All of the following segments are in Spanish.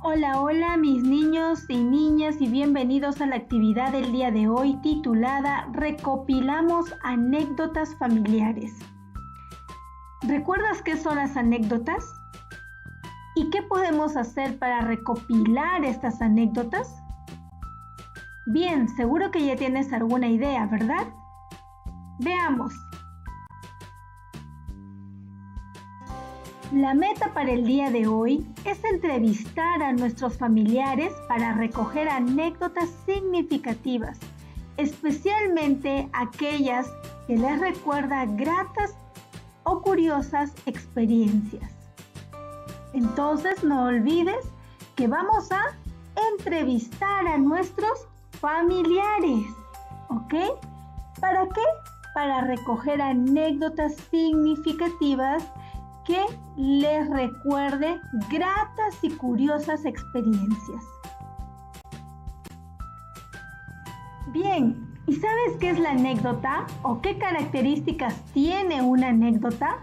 Hola, hola mis niños y niñas y bienvenidos a la actividad del día de hoy titulada Recopilamos anécdotas familiares. ¿Recuerdas qué son las anécdotas? ¿Y qué podemos hacer para recopilar estas anécdotas? Bien, seguro que ya tienes alguna idea, ¿verdad? Veamos. La meta para el día de hoy es entrevistar a nuestros familiares para recoger anécdotas significativas, especialmente aquellas que les recuerda gratas o curiosas experiencias. Entonces no olvides que vamos a entrevistar a nuestros familiares, ¿ok? ¿Para qué? Para recoger anécdotas significativas que les recuerde gratas y curiosas experiencias. Bien, ¿y sabes qué es la anécdota o qué características tiene una anécdota?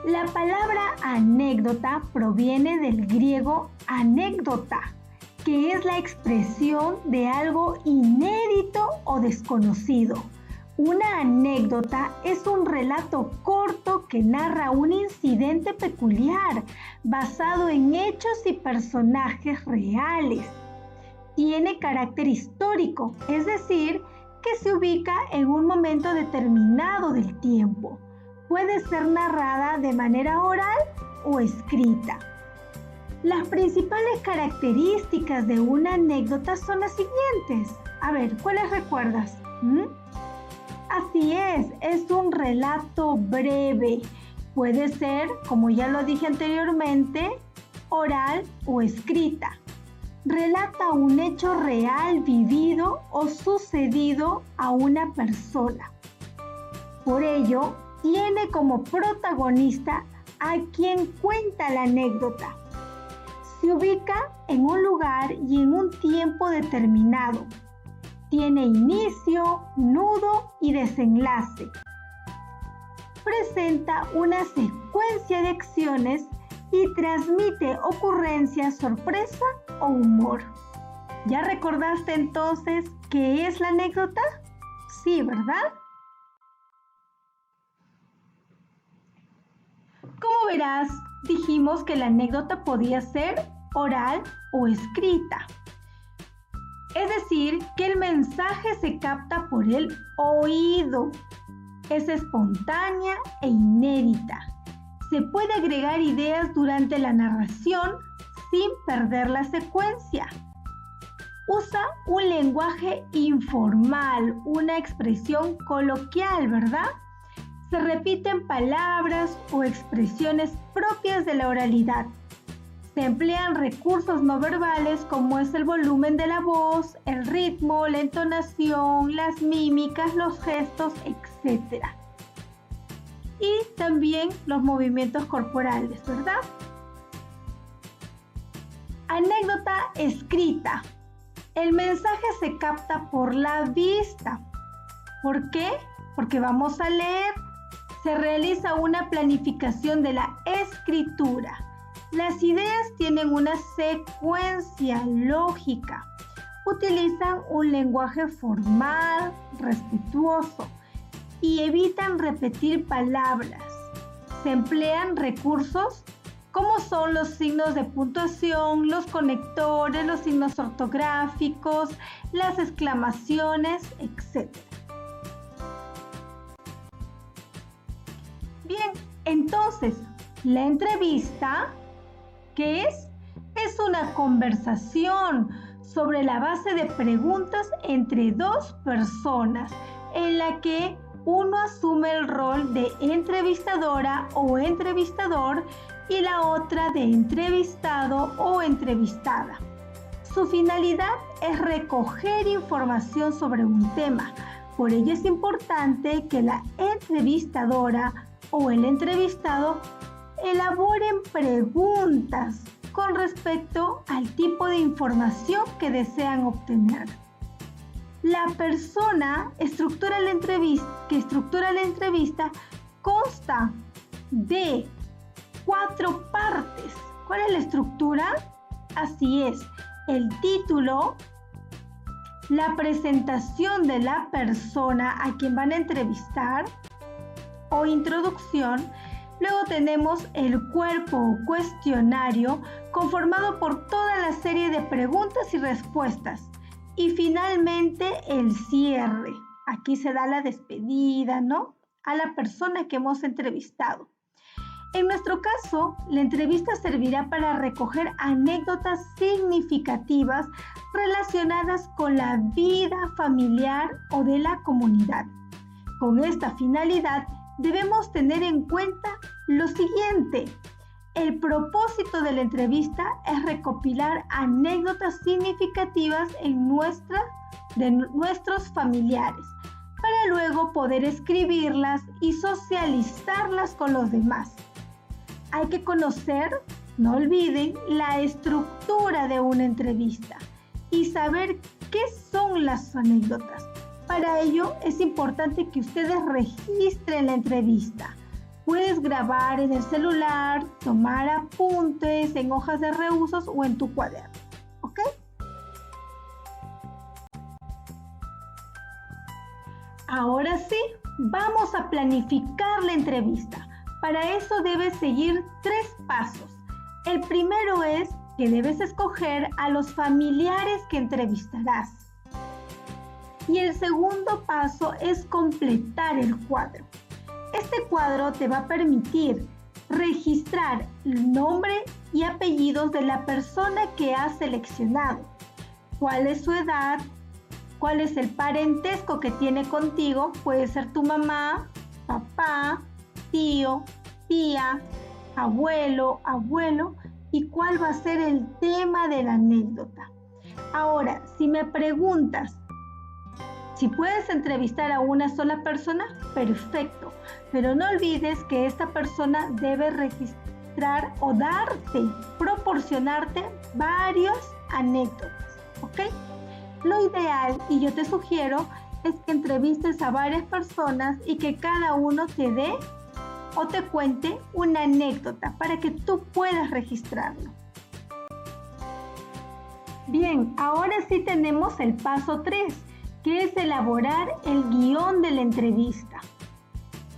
La palabra anécdota proviene del griego anécdota, que es la expresión de algo inédito o desconocido. Una anécdota es un relato corto que narra un incidente peculiar basado en hechos y personajes reales. Tiene carácter histórico, es decir, que se ubica en un momento determinado del tiempo. Puede ser narrada de manera oral o escrita. Las principales características de una anécdota son las siguientes. A ver, ¿cuáles recuerdas? Así es un relato breve. Puede ser, como ya lo dije anteriormente, oral o escrita. Relata un hecho real vivido o sucedido a una persona. Por ello, tiene como protagonista a quien cuenta la anécdota. Se ubica en un lugar y en un tiempo determinado. Tiene inicio, nudo y desenlace. Presenta una secuencia de acciones y transmite ocurrencias, sorpresa o humor. ¿Ya recordaste entonces qué es la anécdota? Sí, ¿verdad? Como verás, dijimos que la anécdota podía ser oral o escrita. Es decir, que el mensaje se capta por el oído. Es espontánea e inédita. Se puede agregar ideas durante la narración sin perder la secuencia. Usa un lenguaje informal, una expresión coloquial, ¿verdad? Se repiten palabras o expresiones propias de la oralidad. Se emplean recursos no verbales como es el volumen de la voz, el ritmo, la entonación, las mímicas, los gestos, etc. Y también los movimientos corporales, ¿verdad? Anécdota escrita. El mensaje se capta por la vista. ¿Por qué? Porque vamos a leer. Se realiza una planificación de la escritura. Las ideas tienen una secuencia lógica. Utilizan un lenguaje formal, respetuoso y evitan repetir palabras. Se emplean recursos como son los signos de puntuación, los conectores, los signos ortográficos, las exclamaciones, etc. Bien, entonces, la entrevista, ¿qué es? Es una conversación sobre la base de preguntas entre dos personas en la que uno asume el rol de entrevistadora o entrevistador y la otra de entrevistado o entrevistada. Su finalidad es recoger información sobre un tema. Por ello es importante que la entrevistadora o el entrevistado elaboren preguntas con respecto al tipo de información que desean obtener. La persona que estructura la entrevista consta de 4 partes. ¿Cuál es la estructura? Así es, el título, la presentación de la persona a quien van a entrevistar o introducción. Luego tenemos el cuerpo o cuestionario conformado por toda la serie de preguntas y respuestas. Y finalmente el cierre. Aquí se da la despedida, ¿no?, a la persona que hemos entrevistado. En nuestro caso, la entrevista servirá para recoger anécdotas significativas relacionadas con la vida familiar o de la comunidad. Con esta finalidad, debemos tener en cuenta lo siguiente. El propósito de la entrevista es recopilar anécdotas significativas de nuestros familiares, para luego poder escribirlas y socializarlas con los demás. Hay que conocer, no olviden, la estructura de una entrevista y saber qué son las anécdotas. Para ello es importante que ustedes registren la entrevista. Puedes grabar en el celular, tomar apuntes en hojas de reusos o en tu cuaderno, ¿ok? Ahora sí, vamos a planificar la entrevista. Para eso debes seguir 3 pasos. El primero es que debes escoger a los familiares que entrevistarás. Y el segundo paso es completar el cuadro. Este cuadro te va a permitir registrar el nombre y apellidos de la persona que has seleccionado. ¿Cuál es su edad? ¿Cuál es el parentesco que tiene contigo? Puede ser tu mamá, papá, tío, tía, abuelo, abuelo. ¿Y cuál va a ser el tema de la anécdota? Ahora, si me preguntas si puedes entrevistar a una sola persona, perfecto. Pero no olvides que esta persona debe registrar o proporcionarte varias anécdotas, ¿ok? Lo ideal, y yo te sugiero, es que entrevistes a varias personas y que cada uno te dé o te cuente una anécdota para que tú puedas registrarlo. Bien, ahora sí tenemos el paso 3, que es elaborar el guión de la entrevista.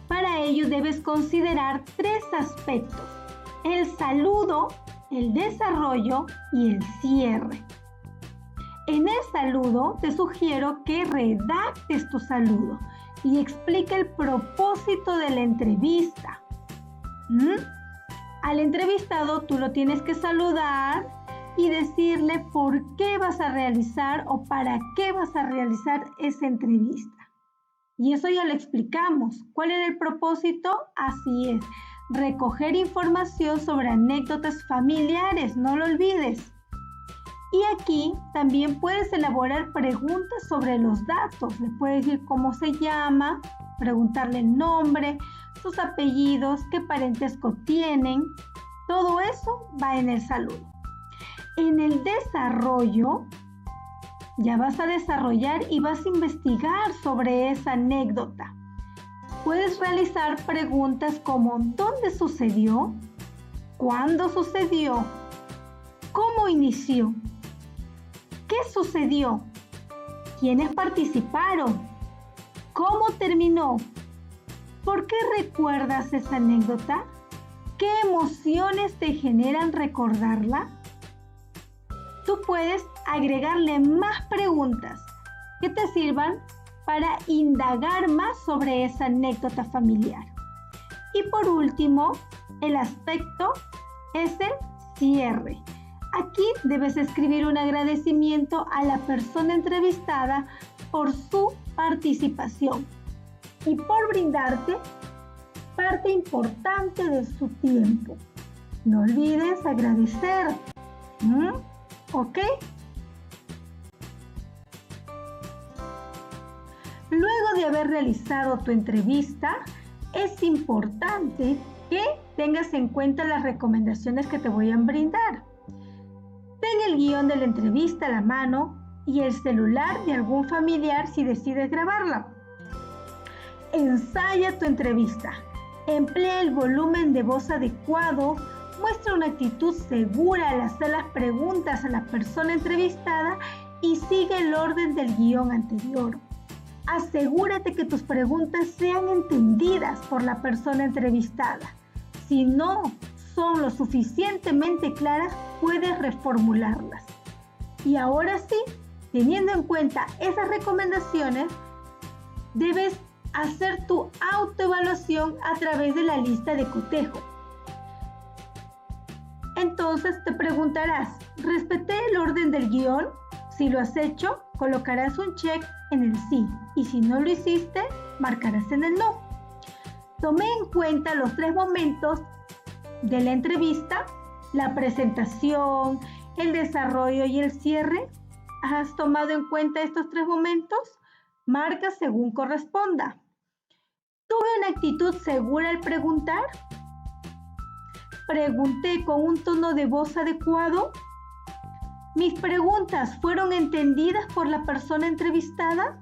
Para ello debes considerar 3 aspectos: el saludo, el desarrollo y el cierre. En el saludo te sugiero que redactes tu saludo y explique el propósito de la entrevista. Al entrevistado tú lo tienes que saludar y decirle por qué vas a realizar o para qué vas a realizar esa entrevista. Y eso ya lo explicamos. ¿Cuál era el propósito? Así es, recoger información sobre anécdotas familiares, no lo olvides. Y aquí también puedes elaborar preguntas sobre los datos. Le puedes decir cómo se llama, preguntarle el nombre, sus apellidos, qué parentesco tienen. Todo eso va en el saludo. En el desarrollo, ya vas a desarrollar y vas a investigar sobre esa anécdota. Puedes realizar preguntas como ¿dónde sucedió? ¿Cuándo sucedió? ¿Cómo inició? ¿Qué sucedió? ¿Quiénes participaron? ¿Cómo terminó? ¿Por qué recuerdas esa anécdota? ¿Qué emociones te generan recordarla? Tú puedes agregarle más preguntas que te sirvan para indagar más sobre esa anécdota familiar. Y por último, el aspecto es el cierre. Aquí debes escribir un agradecimiento a la persona entrevistada por su participación y por brindarte parte importante de su tiempo. No olvides agradecer. ¿Ok? Luego de haber realizado tu entrevista, es importante que tengas en cuenta las recomendaciones que te voy a brindar. Ten el guión de la entrevista a la mano y el celular de algún familiar si decides grabarla. Ensaya tu entrevista. Emplea el volumen de voz adecuado Muestra una actitud segura al hacer las preguntas a la persona entrevistada y sigue el orden del guión anterior. Asegúrate que tus preguntas sean entendidas por la persona entrevistada. Si no son lo suficientemente claras, puedes reformularlas. Y ahora sí, teniendo en cuenta esas recomendaciones, debes hacer tu autoevaluación a través de la lista de cotejo. Entonces te preguntarás, ¿respeté el orden del guión? Si lo has hecho, colocarás un check en el sí, y si no lo hiciste, marcarás en el no. Tomé en cuenta los 3 momentos de la entrevista: la presentación, el desarrollo y el cierre. ¿Has tomado en cuenta estos 3 momentos? Marca según corresponda. ¿Tuve una actitud segura al preguntar? ¿Pregunté con un tono de voz adecuado? ¿Mis preguntas fueron entendidas por la persona entrevistada?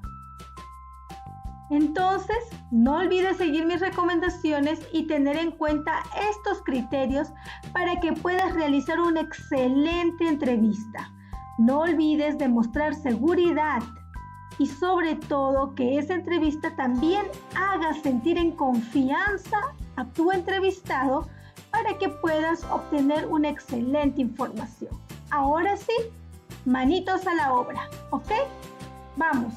Entonces, no olvides seguir mis recomendaciones y tener en cuenta estos criterios para que puedas realizar una excelente entrevista. No olvides demostrar seguridad y sobre todo que esa entrevista también haga sentir en confianza a tu entrevistado para que puedas obtener una excelente información. Ahora sí, manitos a la obra, ¿ok? Vamos.